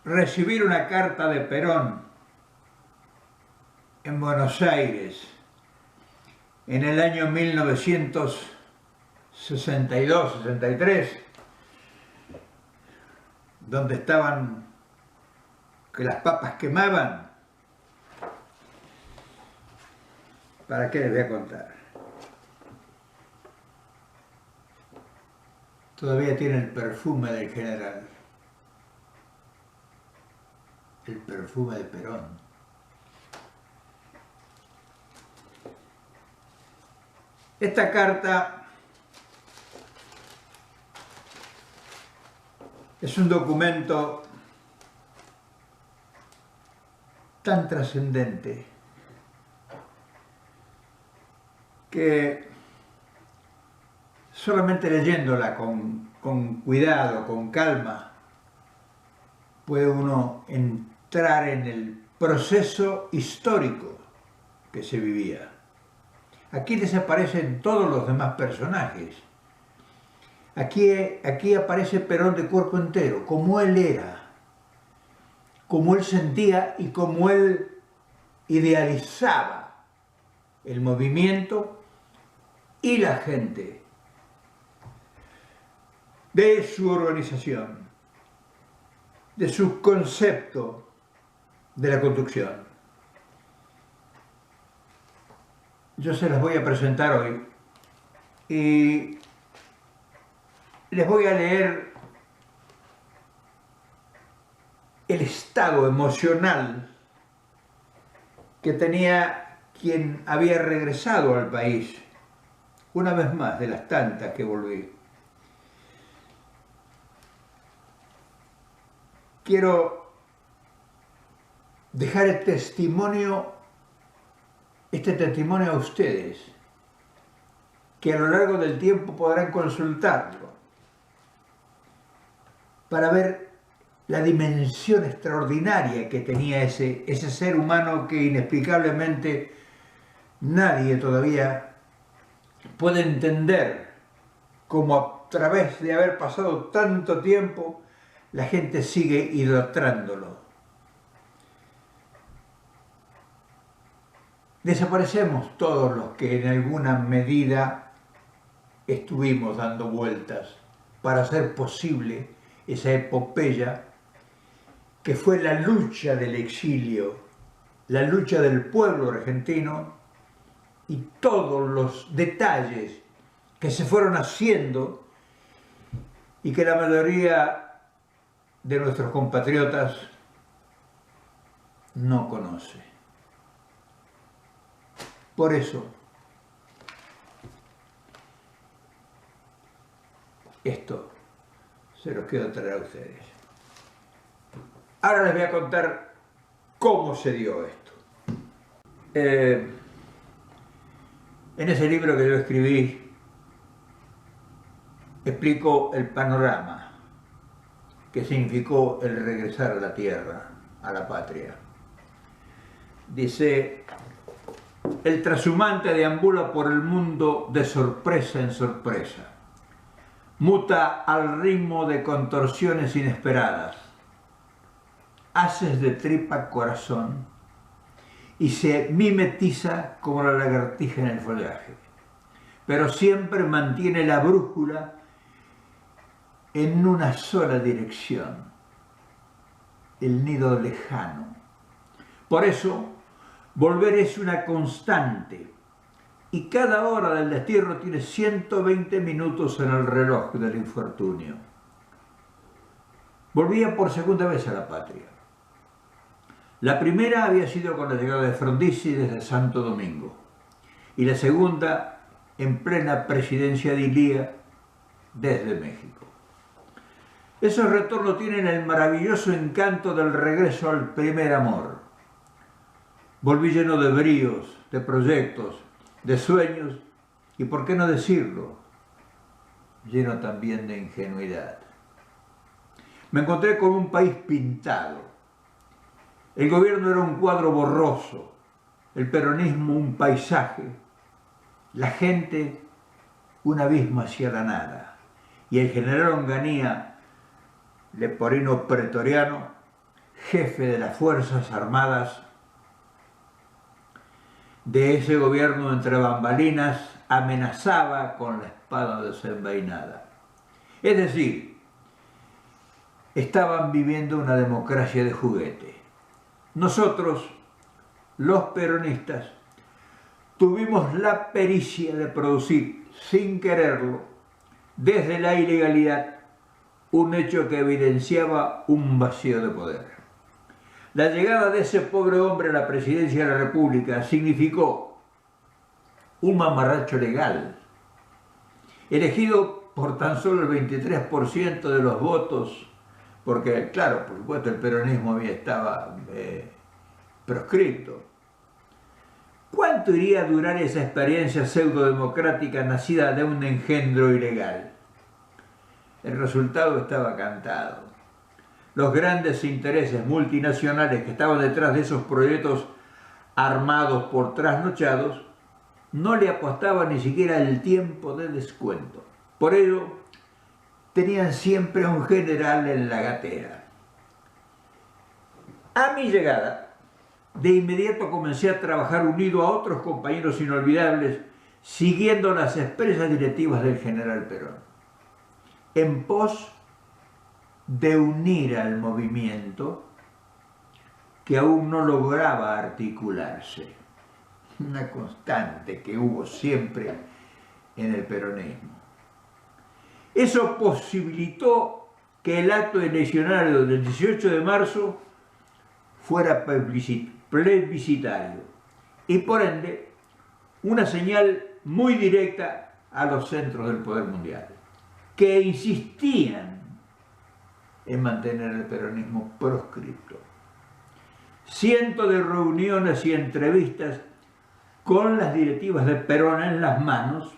recibir una carta de Perón en Buenos Aires en el año 1962-63, donde estaban que las papas quemaban. ¿Para qué les voy a contar? Todavía tiene el perfume del general, el perfume de Perón. Esta carta es un documento tan trascendente que solamente leyéndola con cuidado, con calma, puede uno entrar en el proceso histórico que se vivía. Aquí desaparecen todos los demás personajes. Aquí aparece Perón de cuerpo entero, como él era, como él sentía y como él idealizaba el movimiento y la gente de su organización, de su concepto de la construcción. Yo se las voy a presentar hoy y les voy a leer el estado emocional que tenía quien había regresado al país, una vez más de las tantas que volví. Quiero dejar este testimonio a ustedes, que a lo largo del tiempo podrán consultarlo, para ver la dimensión extraordinaria que tenía ese ser humano que inexplicablemente nadie todavía puede entender, cómo a través de haber pasado tanto tiempo la gente sigue idolatrándolo. Desaparecemos todos los que en alguna medida estuvimos dando vueltas para hacer posible esa epopeya que fue la lucha del exilio, la lucha del pueblo argentino y todos los detalles que se fueron haciendo y que la mayoría de nuestros compatriotas no conoce. Por eso, esto se los quiero traer a ustedes. Ahora les voy a contar cómo se dio esto. En ese libro que yo escribí, explico el panorama que significó el regresar a la tierra, a la patria. Dice: el trashumante deambula por el mundo de sorpresa en sorpresa. Muta al ritmo de contorsiones inesperadas. Haces de tripa corazón y se mimetiza como la lagartija en el follaje. Pero siempre mantiene la brújula en una sola dirección, el nido lejano. Por eso, volver es una constante, y cada hora del destierro tiene 120 minutos en el reloj del infortunio. Volvía por segunda vez a la patria. La primera había sido con la llegada de Frondizi desde Santo Domingo, y la segunda en plena presidencia de Ilía desde México. Esos retornos tienen el maravilloso encanto del regreso al primer amor. Volví lleno de bríos, de proyectos, de sueños y, por qué no decirlo, lleno también de ingenuidad. Me encontré con un país pintado. El gobierno era un cuadro borroso, el peronismo un paisaje, la gente un abismo hacia la nada, y el general Onganía, leporino pretoriano, jefe de las Fuerzas Armadas de ese gobierno entre bambalinas amenazaba con la espada desenvainada. Es decir, estaban viviendo una democracia de juguete. Nosotros, los peronistas, tuvimos la pericia de producir, sin quererlo, desde la ilegalidad, un hecho que evidenciaba un vacío de poder. La llegada de ese pobre hombre a la presidencia de la República significó un mamarracho legal, elegido por tan solo el 23% de los votos, porque, claro, por supuesto, el peronismo estaba proscripto. ¿Cuánto iría a durar esa experiencia pseudo-democrática nacida de un engendro ilegal? El resultado estaba cantado. Los grandes intereses multinacionales que estaban detrás de esos proyectos armados por trasnochados no le apostaban ni siquiera el tiempo de descuento. Por ello, tenían siempre a un general en la gatera. A mi llegada, de inmediato comencé a trabajar unido a otros compañeros inolvidables, siguiendo las expresas directivas del general Perón, en pos de unir al movimiento que aún no lograba articularse. Una constante que hubo siempre en el peronismo. Eso posibilitó que el acto eleccionario del 18 de marzo fuera plebiscitario y por ende una señal muy directa a los centros del poder mundial, que insistían en mantener el peronismo proscripto. Cientos de reuniones y entrevistas con las directivas de Perón en las manos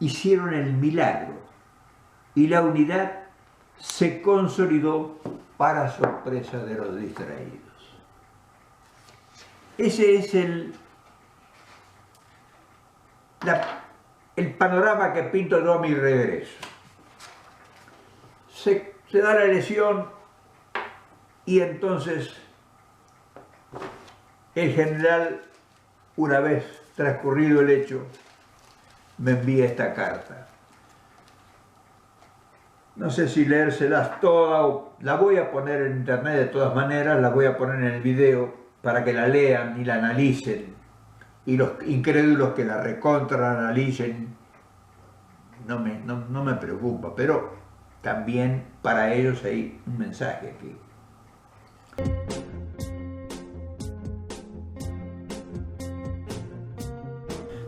hicieron el milagro y la unidad se consolidó para sorpresa de los distraídos. Ese es el panorama que pinto yo a mi regreso. Se da la elección y entonces el general, una vez transcurrido el hecho, me envía esta carta. No sé si leérselas todas, la voy a poner en internet de todas maneras, la voy a poner en el video para que la lean y la analicen. Y los incrédulos que la recontra analicen, no me preocupa, pero también para ellos hay un mensaje aquí.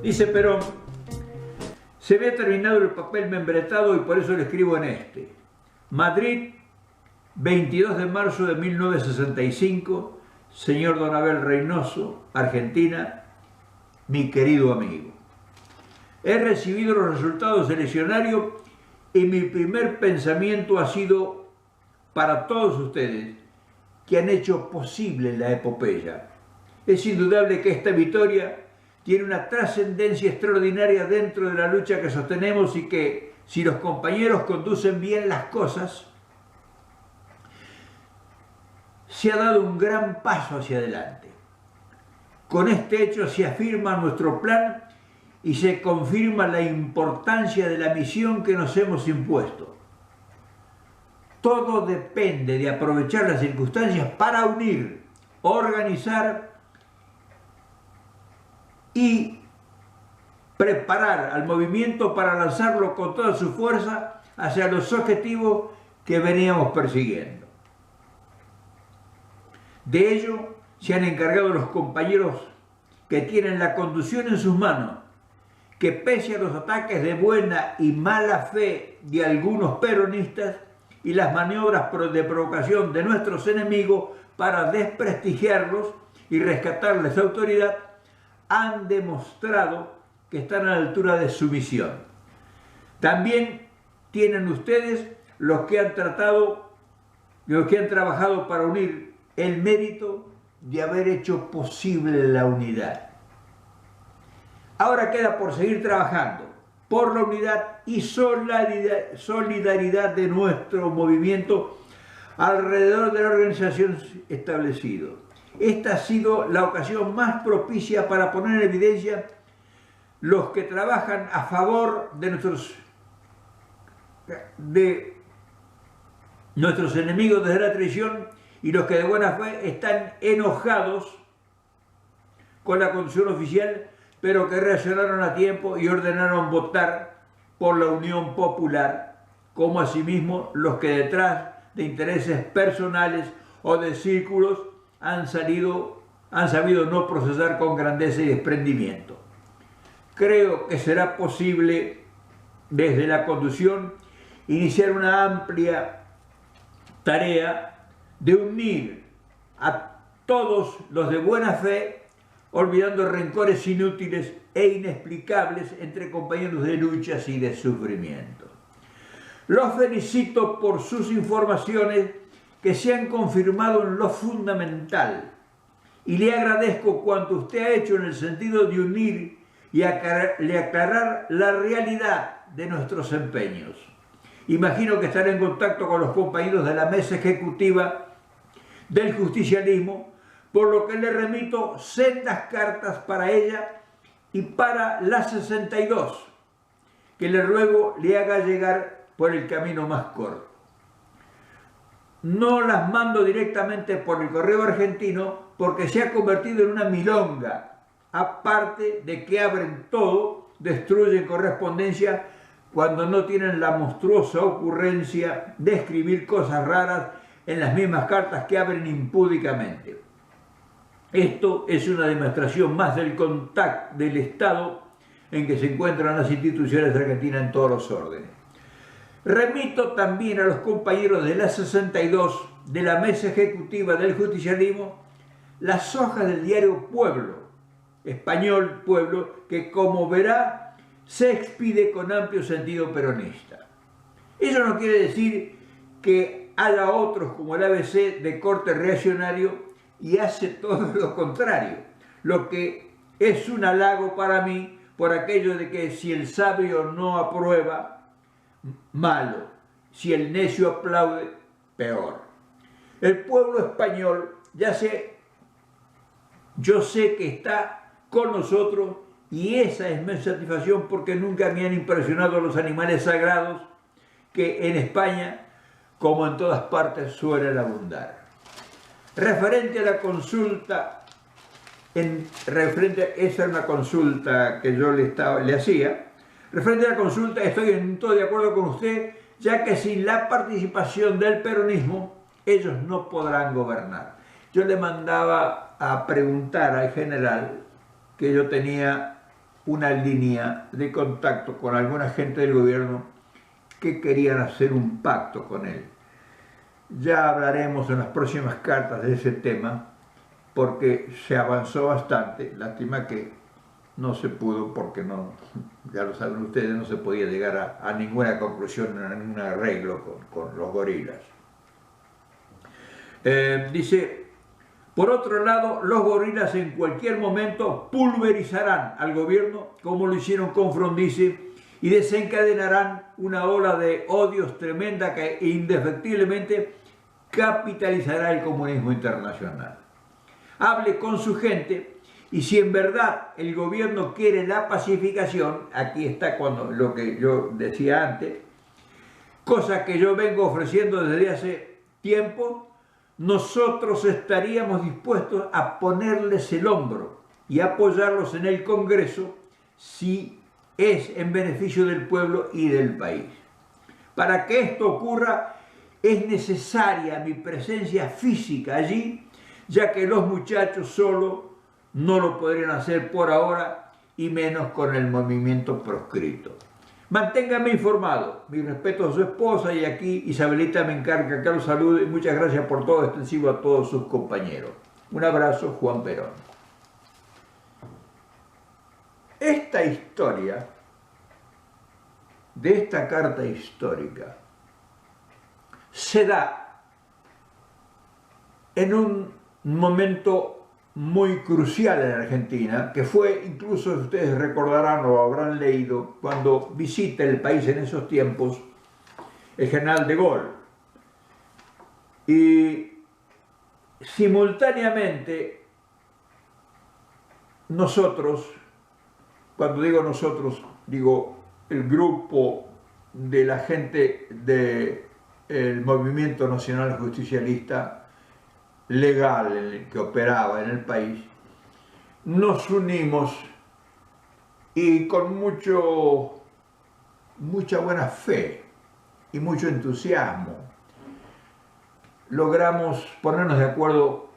Dice Perón: se me ha terminado el papel membretado y por eso le escribo en este. Madrid, 22 de marzo de 1965, señor Don Abel Reynoso, Argentina, mi querido amigo. He recibido los resultados eleccionarios y mi primer pensamiento ha sido para todos ustedes que han hecho posible la epopeya. Es indudable que esta victoria tiene una trascendencia extraordinaria dentro de la lucha que sostenemos y que, si los compañeros conducen bien las cosas, se ha dado un gran paso hacia adelante. Con este hecho se afirma nuestro plan y se confirma la importancia de la misión que nos hemos impuesto. Todo depende de aprovechar las circunstancias para unir, organizar y preparar al movimiento para lanzarlo con toda su fuerza hacia los objetivos que veníamos persiguiendo. De ello se han encargado los compañeros que tienen la conducción en sus manos, que pese a los ataques de buena y mala fe de algunos peronistas y las maniobras de provocación de nuestros enemigos para desprestigiarlos y rescatarles autoridad, han demostrado que están a la altura de su misión. También tienen ustedes los que han trabajado para unir el mérito de haber hecho posible la unidad. Ahora queda por seguir trabajando por la unidad y solidaridad de nuestro movimiento alrededor de la organización establecida. Esta ha sido la ocasión más propicia para poner en evidencia los que trabajan a favor de nuestros enemigos desde la traición y los que de buena fe están enojados con la conducción oficial, pero que reaccionaron a tiempo y ordenaron votar por la Unión Popular, como asimismo los que detrás de intereses personales o de círculos han sabido no procesar con grandeza y desprendimiento. Creo que será posible desde la conducción iniciar una amplia tarea de unir a todos los de buena fe, olvidando rencores inútiles e inexplicables entre compañeros de luchas y de sufrimiento. Los felicito por sus informaciones que se han confirmado en lo fundamental y le agradezco cuanto usted ha hecho en el sentido de unir y aclarar la realidad de nuestros empeños. Imagino que estaré en contacto con los compañeros de la mesa ejecutiva del justicialismo, por lo que le remito sendas cartas para ella y para la 62, que le ruego le haga llegar por el camino más corto. No las mando directamente por el correo argentino porque se ha convertido en una milonga, aparte de que abren todo, destruyen correspondencia cuando no tienen la monstruosa ocurrencia de escribir cosas raras en las mismas cartas que abren impúdicamente. Esto es una demostración más del contacto del Estado en que se encuentran las instituciones argentinas en todos los órdenes. Remito también a los compañeros de la 62 de la mesa ejecutiva del justicialismo las hojas del diario Pueblo, español Pueblo, que como verá se expide con amplio sentido peronista. Eso no quiere decir que haya otros como el ABC de corte reaccionario y hace todo lo contrario, lo que es un halago para mí por aquello de que si el sabio no aprueba, malo, si el necio aplaude, peor. El pueblo español, yo sé que está con nosotros y esa es mi satisfacción porque nunca me han impresionado los animales sagrados que en España, como en todas partes, suelen abundar. Referente a la consulta, esa es una consulta que yo le hacía. Referente a la consulta, estoy en todo de acuerdo con usted, ya que sin la participación del peronismo, ellos no podrán gobernar. Yo le mandaba a preguntar al general que yo tenía una línea de contacto con alguna gente del gobierno que querían hacer un pacto con él. Ya hablaremos en las próximas cartas de ese tema, porque se avanzó bastante. Lástima que no se pudo, porque no, ya lo saben ustedes, no se podía llegar a ninguna conclusión, a ningún arreglo con los gorilas. Dice, por otro lado, los gorilas en cualquier momento pulverizarán al gobierno, como lo hicieron con Frondizi, y desencadenarán una ola de odios tremenda que indefectiblemente capitalizará el comunismo internacional. Hable con su gente y si en verdad el gobierno quiere la pacificación, aquí está lo que yo decía antes, cosa que yo vengo ofreciendo desde hace tiempo, nosotros estaríamos dispuestos a ponerles el hombro y apoyarlos en el Congreso si es en beneficio del pueblo y del país. Para que esto ocurra es necesaria mi presencia física allí, ya que los muchachos solo no lo podrían hacer por ahora y menos con el movimiento proscrito. Manténgame informado. Mi respeto a su esposa y aquí Isabelita me encarga que los salude y muchas gracias por todo, extensivo a todos sus compañeros. Un abrazo, Juan Perón. Esta historia de esta carta histórica se da en un momento muy crucial en Argentina, que fue, incluso ustedes recordarán o habrán leído, cuando visita el país en esos tiempos el general de Gaulle. Y simultáneamente nosotros, cuando digo nosotros, digo el grupo de la gente del Movimiento Nacional Justicialista legal en el que operaba en el país, nos unimos y con mucha buena fe y mucho entusiasmo logramos ponernos de acuerdo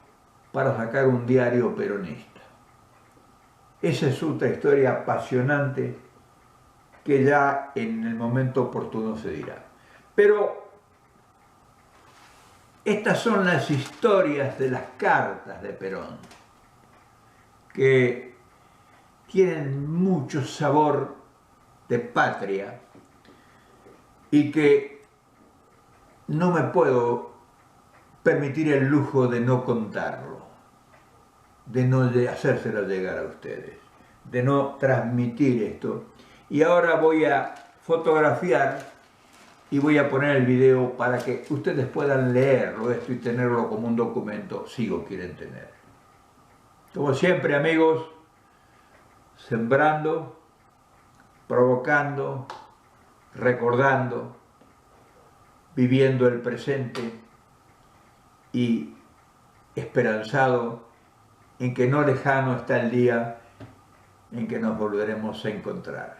para sacar un diario peronista. Esa es otra historia apasionante que ya en el momento oportuno se dirá. Pero estas son las historias de las cartas de Perón, que tienen mucho sabor de patria y que no me puedo permitir el lujo de no contarlo, de no hacérselo llegar a ustedes, de no transmitir esto. Y ahora voy a fotografiar y voy a poner el video para que ustedes puedan leerlo esto y tenerlo como un documento si lo quieren tener. Como siempre, amigos, sembrando, provocando, recordando, viviendo el presente y esperanzado en que no lejano está el día en que nos volveremos a encontrar.